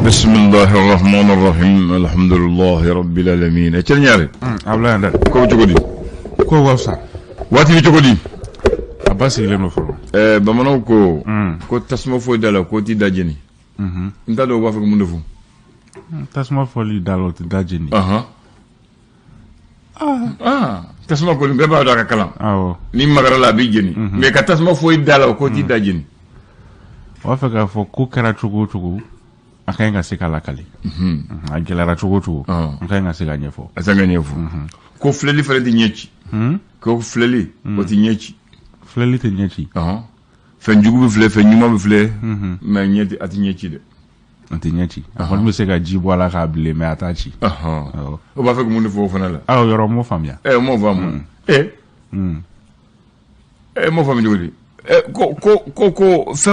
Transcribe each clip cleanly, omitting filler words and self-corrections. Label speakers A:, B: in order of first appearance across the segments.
A: بسم الله الرحمن الرحيم الحمد لله رب العالمين اتل ñaare
B: abla ndal
A: ko jogodi
B: ko wawsa
A: wati bi jogodi
B: abasi le no foro
A: bamanaw ko tasma fo dala ko ti dajeni nta do wa fa mu ndefu
B: tasma fo li dalo ti dajeni
A: tasma ko be ba do ka kalam
B: awo
A: ni magara la bi jeni mais ka tasma fo dala ko ti dajeni
B: wa fa ka fo ko kara chugu akenga sikala kali agelara chugu akenga siga nyefo
A: asanga nyefo ko fleli fere di nyechi ko fleli o ti nyechi
B: fleli te nyechi
A: fe njugu bi fle fe nyuma bi fle ma nyeti ati nyechi de
B: ati nyechi akon mi sega jibo ala ka bile me atachi
A: o ba fe ko munde fo fana la
B: yoro mo famia
A: mo fam mo fam jodi ko fe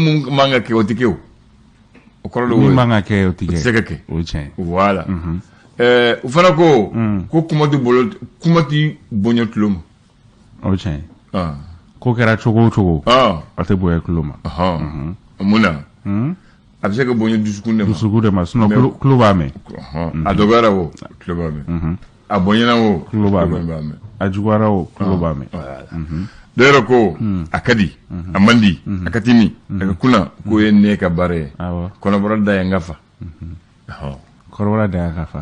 A: mu manga ke o tikeo
B: ni manga ke o tike
A: sekeke
B: o chen
A: voilà ufana ko kuma du bolo kuma ti bonyo tlum
B: o chen ko kera chugu ate boye kluma
A: muna abse ko bonyo
B: dusukunde mas no kluba me
A: adogara wo kluba me abonyana wo
B: kluba me ajugara wo kluba me
A: dero ko akadi amandi akatini kuna ko enne ka bare kono borada ya ngafa
B: korora da ngafa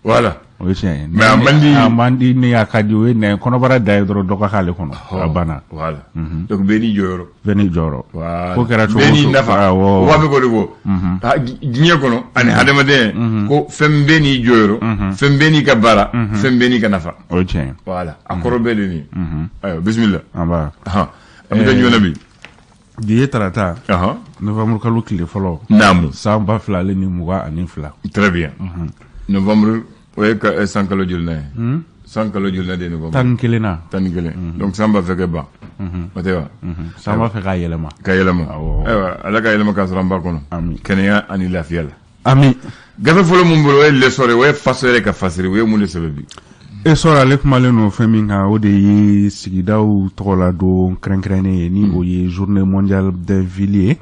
A: wala
B: o chen
A: mais
B: amandi ni akadi we ne kono borada dro doka khale kono abana
A: wala donc beni joro
B: ko kera to
A: beni nafa wa be ko do ginye kono ani hadama de ko fembeni joro fembeni ka bara fembeni ka nafa
B: o chen
A: voilà akoro beli ni ayo bismillah
B: aba
A: amida jona bi
B: diye tarata novembre kalu kile folo
A: namu
B: samba fla le ni muga ani fla
A: très bien novembre ouais ka sankalo julna sankalo julna de novembre
B: tan kelena
A: donc samba feke ba matewa
B: samba feka yelema
A: ewa ala ka yelema ka sramba kono kenya ani la fiala
B: ami
A: gafe folo mumbolo we le sore we fasere ka fasiri we mu le sebebi
B: e sora le kumale no feminga o de yi sigidaw tola do krenkrene ni o yi journée mondiale des villes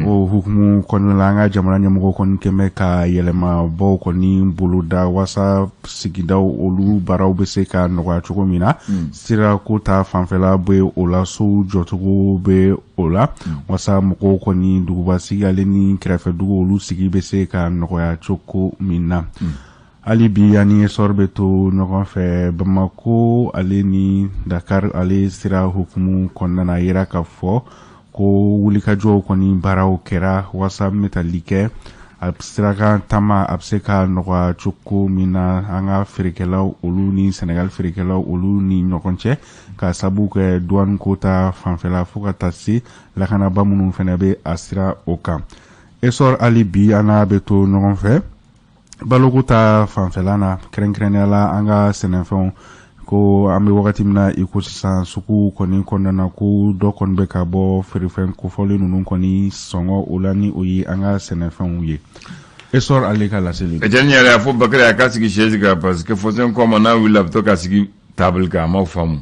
B: o hukumu kon la nga jamana nyamgo kon keme ka yelema bo ko ni buluda wasa sigidaw olu baraw be se ka no ga chukomina sira ko ta fanfela be o la so jotugo be ola wasa mko ko ni duguba sigale ni krefe dugo olu sigi be se ka no ga chukomina Ali bi ani sorbeto nogon fe Bamako ale ni Dakar ale sira hukumu konnana yira ka fo ko wulika jo koni baraw kera wasa metalike abstraka tama abseka noga chukku mina anga firikelaw olu ni Senegal firikelaw olu ni nyokonche ka sabu ke douane kota fanfela fuka tasi lakana bamunu fenebe asira oka esor ali bi ana beto nogon fe balokuta fanfelana krenkreniala anga senefon ko ambe wakati mina ikusisan suku koni kondana ku do kon be ka bo ferifen ku foli nunu koni songo ulani uyi anga senefon uye esor alika la seli
A: ejenya ya fo bakari akasigi sheziga parce que fosen ko mana wi laptop kasigi table ka ma famu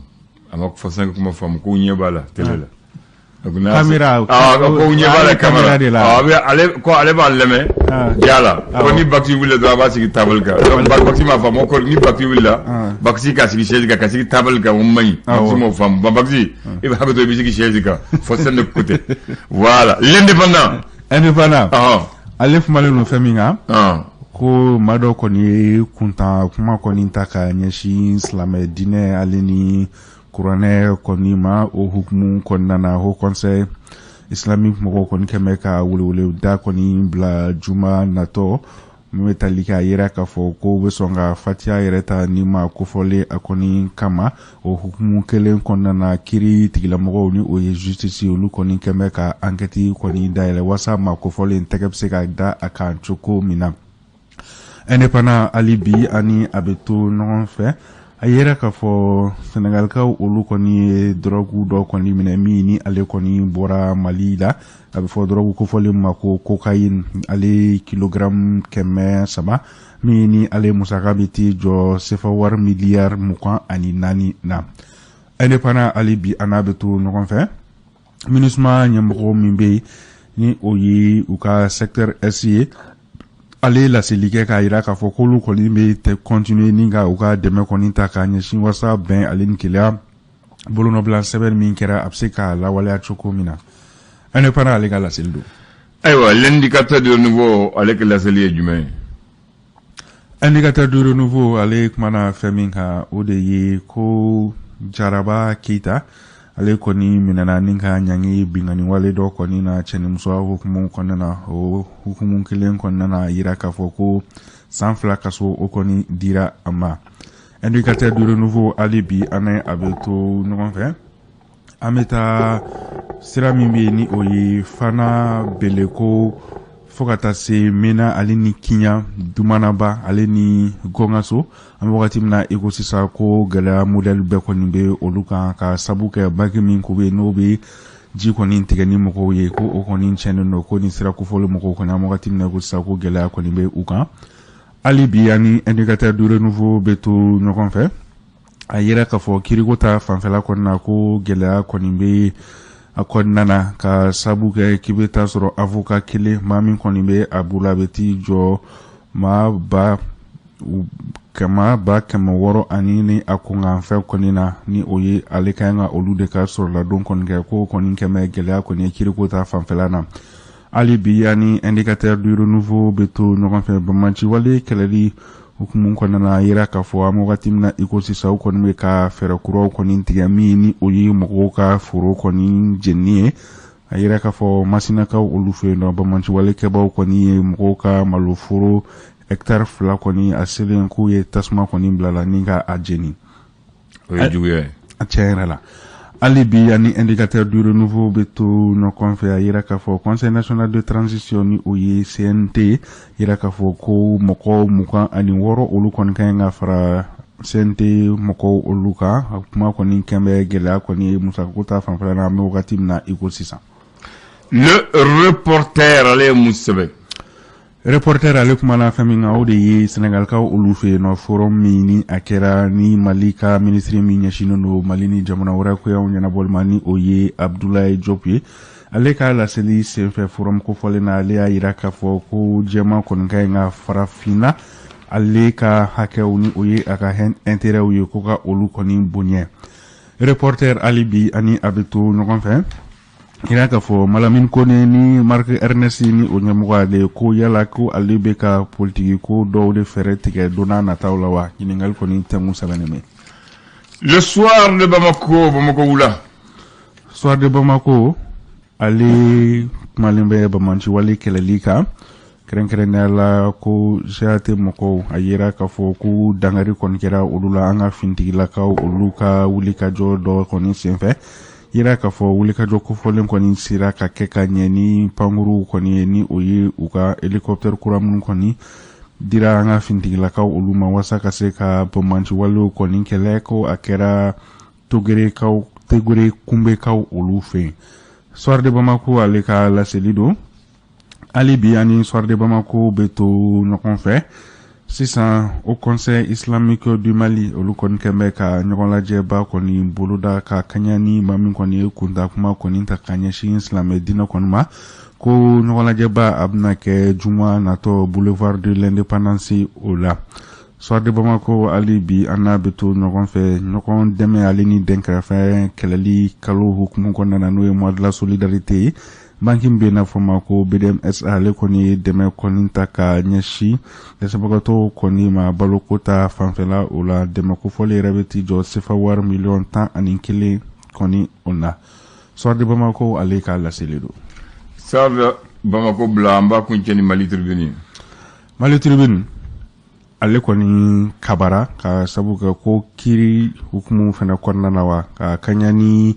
A: ama ko fosen ko ma famu ko nyebala telela
B: kamera
A: ko nyebala kamera ale ba leme yala ko ni bakti willa do ba sigi table ka donc bakti ma famo ko ni bakti willa bakti ka sigi shezi ka sigi table ka ummi bakti mo fam ba bakti e ba to bi sigi shezi ka faut se de côté voilà l'indépendant
B: alef malenu feminga ko mado ko ni kunta kuma ko ni taka nyeshi islam dine alini Kurane konima o hukumu konnana ho conseil islamique moko kon kemeka wulewule da koni bla juma nato metalika yera ka fo ko besonga fatia yereta nima ko fole akoni kama o hukumu kelen konnana kiri tigila moko ni o justice olu koni kemeka enquête koni daile wasa ma ko fole ntekepse ka da akan choko mina indépendant alibi ani abeto non fait ayera ka fo Senegal ka olu koni drogu do koni minemi ni ale koni bora malila abe fo drogu ko fole mako cocaine ale kilogram keme sama mini ale musaka biti jo sefa war milliard mukan ani nani na indépendant ali bi anabetu no kon fe minusma nyamko mimbe ni o ye u ka secteur S ye ale laseli kɛ k'a yira k'a fɔ k'olu kɔni bɛ te continuer ni ka u ka dɛmɛ kɔni ta k'a ɲɛsin wasa bɛn ale ni keleya bolonɔbila sɛbɛn min kɛra a bɛ se k'a lawaleya cogo min na indépendant ale ka laseli don.
A: Ayiwa l'indicateur de renouveau ale ka laseli ye jumɛn ye?
B: Indicateur de renouveau ale kumana fɛn min kan o de ye ko Jaraba Keita ale kɔni minɛna ni ka ɲangi bingani wale dɔ kɔni na cɛnimusoya hukumu kɔnɔna na o hukumu kelen kɔnɔna na yira k'a fɔ ko san 2 kaso o kɔni dira a ma. Indicateur de renouveau ale bi an a bɛ to ɲɔgɔn fɛ an bɛ taa sira min bɛ ni o ye Fana Beleko fo ka taa se Mena ale ni Kiɲa Dumanaba ale ni Gongaso an bɛ wagati min na i ko sisan ko gɛlɛya modèle bɛɛ kɔni bɛ olu kan ka sabu kɛ baki min ko bɛ n'o bɛ ji kɔni tigɛ ni mɔgɔw ye ko o kɔni tiɲɛnen don ko ni sira kofɔli mɔgɔw kɔni an wagati min na i ko sisan ko gɛlɛya kɔni bɛ u kan hali bi ani indicateur de renouveau bɛ to ɲɔgɔn fɛ a yira k'a fɔ kiriko ta fanfɛla kɔni na ko gɛlɛya kɔni bɛ a kɔnɔna na ka sabu kɛ k'i bɛ taa sɔrɔ avocat kelen maa min kɔni bɛ a bolo a bɛ t'i jɔ maa ba 600 ani ni a kunkanfɛ kɔni na ni o ye ale ka kan ka olu de ka sɔrɔladon kɔni kɛ ko kɔni kɛmɛ gɛlɛya kɔni ye kiriko ta fanfɛla na hali bi ani indicateur du renouveau bɛ to ɲɔgɔn fɛ bamaci wale kɛlɛli hukumu kɔnɔna na a yira k'a fɔ an wagati min na i ko sisan u kɔni bɛ ka fɛɛrɛ kuraw kɔni tigɛ min ni o ye mɔgɔw ka foro kɔni jenini ye a yira k'a fɔ masinakaw olu fɛ yen nɔ bamaci wale kɛbaw kɔni ye mɔgɔw ka maloforo hectare 2 kɔni a selen k'u ye tasuma kɔni bilala ni ka a jeni
A: o ye juguya ye
B: a tiɲɛ yɛrɛ la hali bi ani indicateur du renouveau bɛ to ɲɔgɔn fɛ a yira k'a fɔ conseil national de transition ni o ye CNT yira k'a fɔ ko mɔgɔw 26 olu kɔni ka ɲi ka fara CNT mɔgɔw olu kan a kuma kɔni kɛn bɛ gɛlɛya kɔni ye musakako ta fanfɛla na an bɛ wagati min na i ko sisan.
A: Le reporter ale ye mun sɛbɛn?
B: Reporter ale kumana fɛn min kan o de ye Senegalikaw olu fɛ yen nɔ forum min ni a kɛra ni Mali ka ministre min ɲɛsinnen don Mali ni jamana wɛrɛ koyaw ɲɛnabɔli ma ni o ye Abdoulaye Diop ye ale ka laseli senfɛ forum kofɔlen na ale y'a yira k'a fɔ ko jɛma kɔni ka ɲi ka farafinna ale ka hakɛw ni o ye a ka intérêtw ye ko ka olu kɔni bonya. Reporter ali bi ani a bɛ to ɲɔgɔn fɛ ira k'a fɔ Malamine Kone ni Marc Ernest ni o ɲɛmɔgɔ ale ko yala ko ale bɛ ka politiki ko dɔw de fɛrɛ tigɛ donna nataw la wa ɲininkali kɔni tɛmu sɛbɛnnen.
A: Le soir de Bamako wula.
B: Soir de Bamako ale kumalen bɛ Bamaci wale kɛlɛli kan kɛrɛnkɛrɛnnenya la ko GAT mɔgɔw a yira k'a fɔ ko dangari kɔni kɛra olu la an ka fintigilakaw olu ka wulikajɔ dɔ kɔni senfɛ yira k'a fɔ wulikajɔ kofɔlen kɔni sera ka kɛ ka ɲɛ ni pankuruw kɔni ye ni o ye u ka hélicoptère kura minnu kɔni dira an ka fintigilakaw olu ma wasa ka se ka Bamaci walew kɔni kɛlɛ ko a kɛra togere kunbekaw olu fɛ. Soir de Bamako ale ka laseli don hali bi ani Soir de Bamako bɛ to ɲɔgɔn fɛ sisan au conseil islamique du Mali olu kɔni kɛn bɛ ka ɲɔgɔn lajɛba kɔni boloda ka kaɲa ni maa min kɔni ye kuntakuma kɔni ta ka ɲɛsin silamɛ diinɛ kɔni ma ko ɲɔgɔn lajɛba a bɛna kɛ juma natɔ boulevard de l'indépendance o la. Soir de Bamako hali bi an n'a bɛ to ɲɔgɔn fɛ ɲɔgɔn dɛmɛ ale ni dɛnkɛrɛfɛ kɛlɛli kalo hukumu kɔnɔna na n'o ye mois de la solidarité ye banki bɛ n'a fɔ ma ko BDMS ale kɔni ye dɛmɛ kɔni ta ka ɲɛsin dɛsɛbagatɔw kɔni ma baloko ta fanfɛla o la dɛmɛ kofɔli yɛrɛ bɛ t'i jɔ sefa wari miliyɔn 11 kɔni o la. Soir de Bamako ale ka laseli don.
A: Soir de Bamako bila an b'a kuncɛ ni Mali Tribune.
B: Mali Tribune ale kɔni kabara ka sabu kɛ ko kiri hukumu fana kɔnɔna na wa ka kaɲa ni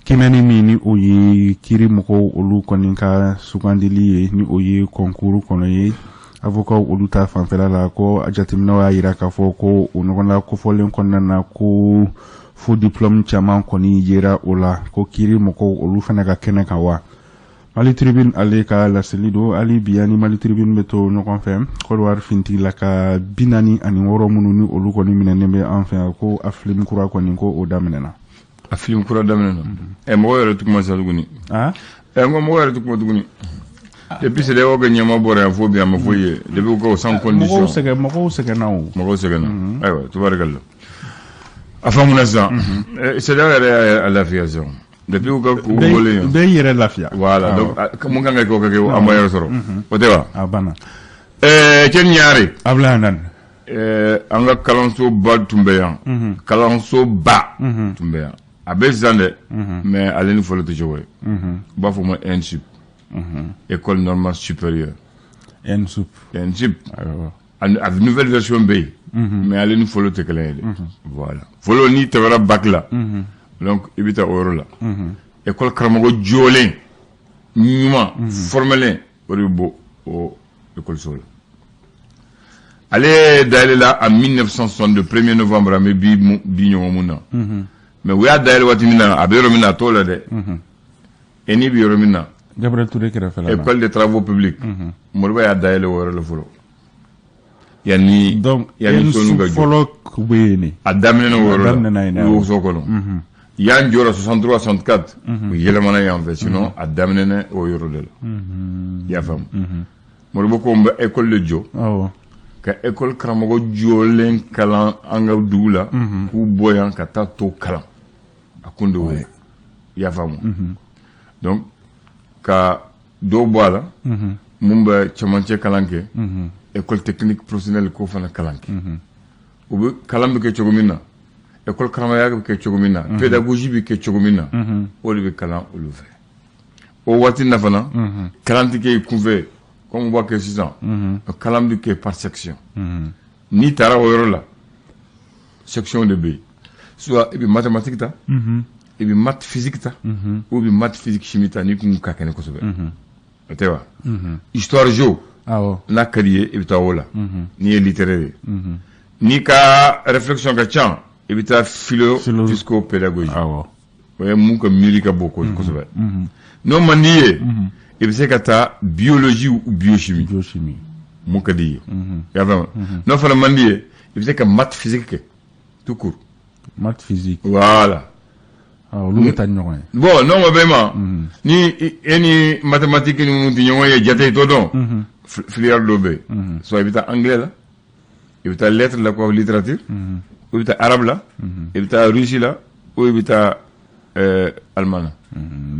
B: kimɛni min ni o ye kiri mɔgɔw olu kɔni ka sugandili ye ni o ye kɔnkuru kɔnɔ ye avocat olu ta fanfɛla la ko jateminɛw y'a yira k'a fɔ ko o ɲɔgɔnna kofɔlen kɔnɔna na ko fo diplôme caman kɔni yera o la ko kiri mɔgɔw olu fana ka kɛnɛ kan wa. Mali Tribune ale ka laseli don hali bi ani Mali Tribune bɛ to ɲɔgɔn fɛ Côte fintigila ka 46 minnu ni olu kɔni minɛnen bɛ an fɛ yan ko a film kura kɔni ko o daminɛna.
A: A film kura daminɛna. Mɔgɔ yɛrɛ tuguma sa tuguni. ngo mo wara tukuma tuguni depuis c'est les nyama bora fo bien ma foye depuis ko sans condition
B: mako sege na
A: aywa tubarakallah afamuna sa c'est là la fiation depuis ko wolé
B: de yere lafia
A: voilà donc mo nganga ko ko amoyo soro o dewa
B: bana
A: ken ñaari
B: ablanan
A: anga kalanso ba tumbeyan kalanso ba tumbeyan abe zande mais ale ni folo to jowe ba fo mo NSUP école normale supérieure
B: NSUP
A: avec nouvelle version B mais ale ni folo te kala voilà folo ni te wara bac là donc ibita oro la école karamago jolen ñuma formelen wori bo o école sola allez d'aller là en 1962 1er novembre mais bi ñomuna mais we d'aller watimina abero mina tola de eni bi romina
B: Gabriel Touré qui refait là
A: école des travaux publics morba ya d'aller wora le folo yani
B: donc
A: yani sonu ga
B: folo kubeni
A: adamne no wora wo sokolo yan jora 63 64 yelemana yan fait sinon adamne ne o yoro de ya fam morba ko mba école de jo ka école karamago jolen kalan anga dula ku boyan ka ta to kalan akundo we ya famu donc ka do boala mumba chamanche kalanke école technique professionnelle ko fana kalanke ubu kalam ke chogomina école karamaga ke chogomina pédagogie bi ke chogomina o be kalan o le fait o wati na fana kalanti ke kuve comme on voit que 6 ans, le calam qui est par section. Ni tara la section de B. Soit et puis mathématiques ta, et puis maths physique ta, ou puis maths physique chimie ta ni kun ka kene ko sobe. Tu vois. Histoire géo. Na kalié et puis ta wala. Ni littéraire. Ni ka réflexion ka chan et puis ta philo pédagogie. Ouais mon que musique beaucoup ko sobe. Non manié. Et puis c'est kata biologie ou biochimie. Mon kadi. Ya vraiment. Non faut le manier. Et puis c'est que maths physique tout court.
B: Maths physique.
A: Voilà.
B: Bon,
A: non vraiment. Ni mathématiques ni nous disons y jate tout donc. Filière lobé. Soit évita anglais là. Évita lettres là quoi littérature. Évita arabe là. Évita russe là. Ou évita allemand.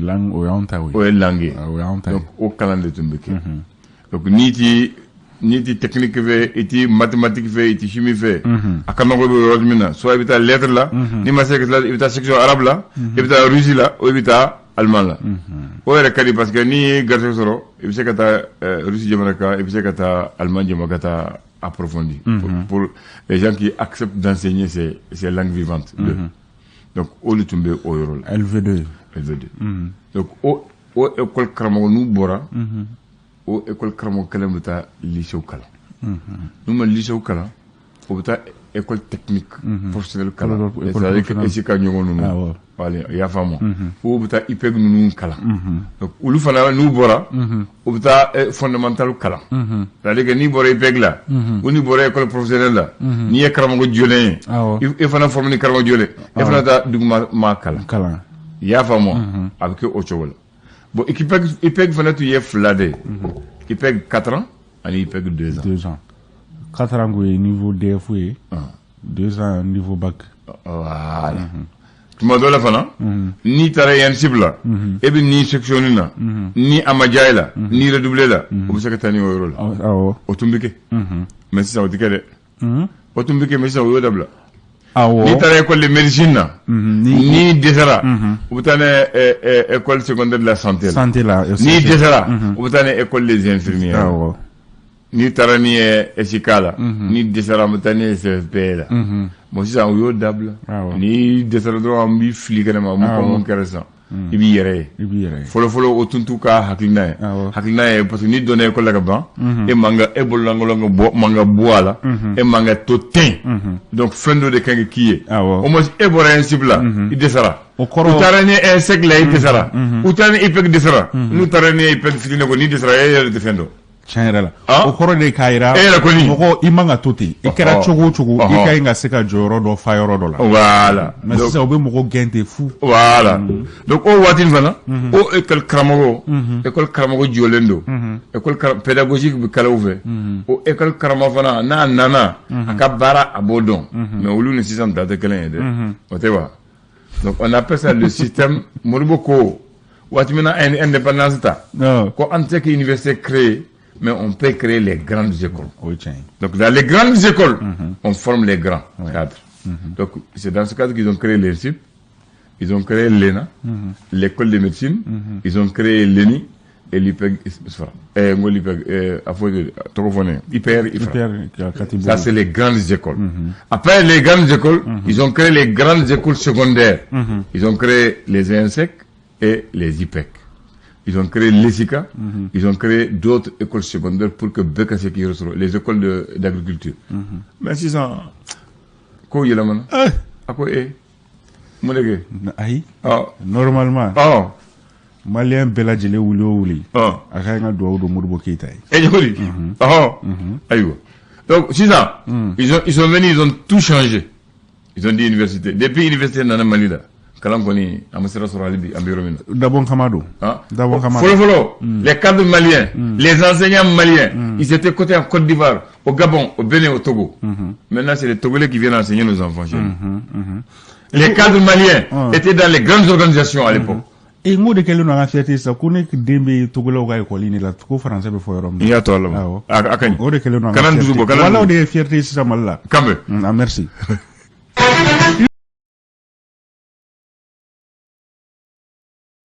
B: Langue orientale, oui.
A: Oui, langue. Donc, au calendrier de Tumbeke. Donc, ni technique fait, et mathématique fait, et chimie fait. À Kamago Rodmina, soit évita lettre là, ni ma évita section arabe là, évita russe là, ou évita allemand là. Ou est recalé parce que ni garçon soro, évita kata russe jamanaka, évita kata allemand jamanaka approfondi. Pour les gens qui acceptent d'enseigner ces langues vivantes. Donc, au Lutumbe, au Euro.
B: LV2.
A: Donc, au école Kramo, nous, Bora, au école Kramo, Kalam, lycée au Kala. Nous, le lycée au Kala, au école technique, professionnelle Kala. C'est-à-dire que c'est quand nous, allez, il y a femme. Ou bata ipeg nous Kala. Donc, ou le fana, nous, Bora, ou bata fondamental Kala. C'est-à-dire que ni Bora ipeg là, ou ni Bora école professionnelle là, ni Kramo Djolé, il faut former Kramo Djolé, il faut ta Dugma Kala. Ya fa moi avec autre chose. Bon, il fallait tu y fladé. Il paye 4 ans, et il paye 2 ans.
B: 2 ans. 4 ans au niveau DFE, 2 ans au niveau bac.
A: Voilà. Tu m'as donné la fin, ni t'as cible, et bien ni sectionné là, ni amadjaï ni redoublé là, ou c'est que t'as ni au rôle. Au tumbike. Mais c'est ça, au ticket. Au tumbike, mais c'est au d'abla. Ni t'as l'école de médecine, ni Désera, ou t'as l'école secondaire de la santé, ni Désera, ou t'as l'école des infirmières, ni t'as ni Esikala, ni Désera, ou t'as ni CFP là. Moi, c'est un ou d'able, ni Désera droit en bif, fliquement, mon caressant. Ibiyere. Follow Otuntuka Haklina. Haklina, parce que ni donné école là-bas, et manga, et bolangolongo, manga boala, et manga totin. Donc, fin de kangi qui est. Au moins, et bora un cible il descendra. Ou tarani un sec là, il descendra. Ou tarani ipek descendra. Nous tarani ipek fitine ni descendra, et il défendo.
B: tiɲɛ la o kɔrɔ de k'a yira mɔgɔ i man ka to ten i kɛra cogo o cogo i ka ɲi ka se ka jɔyɔrɔ dɔ fa yɔrɔ dɔ la
A: voilà
B: mais sisan o bɛ mɔgɔ gɛn ten fu
A: voilà donc o waati fana o école karamɔgɔ jɔlen don école pédagogique bɛ kalaw fɛ o école karamɔgɔ fana n'a nana a ka baara a b'o dɔn mais olu ni sisan ta tɛ kelen ye dɛ o tɛ wa donc on appelle ça le système Modibo ko waati min na indépendance ta ko an tɛ université créée mais on peut créer les grandes écoles. Donc dans les grandes écoles, on forme les grands cadres. Donc c'est dans ce cadre qu'ils ont créé l'ENSIP, ils ont créé l'ENA, l'école de médecine, ils ont créé l'ENI et l'IPEG. Ça c'est les grandes écoles. Après les grandes écoles, ils ont créé les grandes écoles secondaires. Ils ont créé les ENSEC et les IPEC. Ils ont créé l'ESICA, ils ont créé d'autres écoles secondaires pour que BKC qui reçoit les écoles d'agriculture. Mais si ça, quoi il y a là à quoi est
B: normalement. Malien bela jele wuli o wuli. Aka nga do do Modibo Keïta.
A: Donc si ça, ils sont venus, ils ont tout changé. Ils ont dit université. Depuis l'université dans Mali là.
B: D'abord Kamado.
A: Les cadres maliens, les enseignants maliens, ils étaient cotés en Côte d'Ivoire, au Gabon, au Bénin, au Togo. Maintenant, c'est les Togolais qui viennent enseigner nos enfants chez nous. Les cadres maliens étaient dans les grandes organisations à l'époque.
B: Et moi, de quel nom a fait ça? Qu'on que Dembe Togolo ou École, la Togo français before Rome.
A: Il y a toi là.
B: Ah, de quel nom a fait ça? Voilà, des fiertés, c'est ça, mal là. Merci.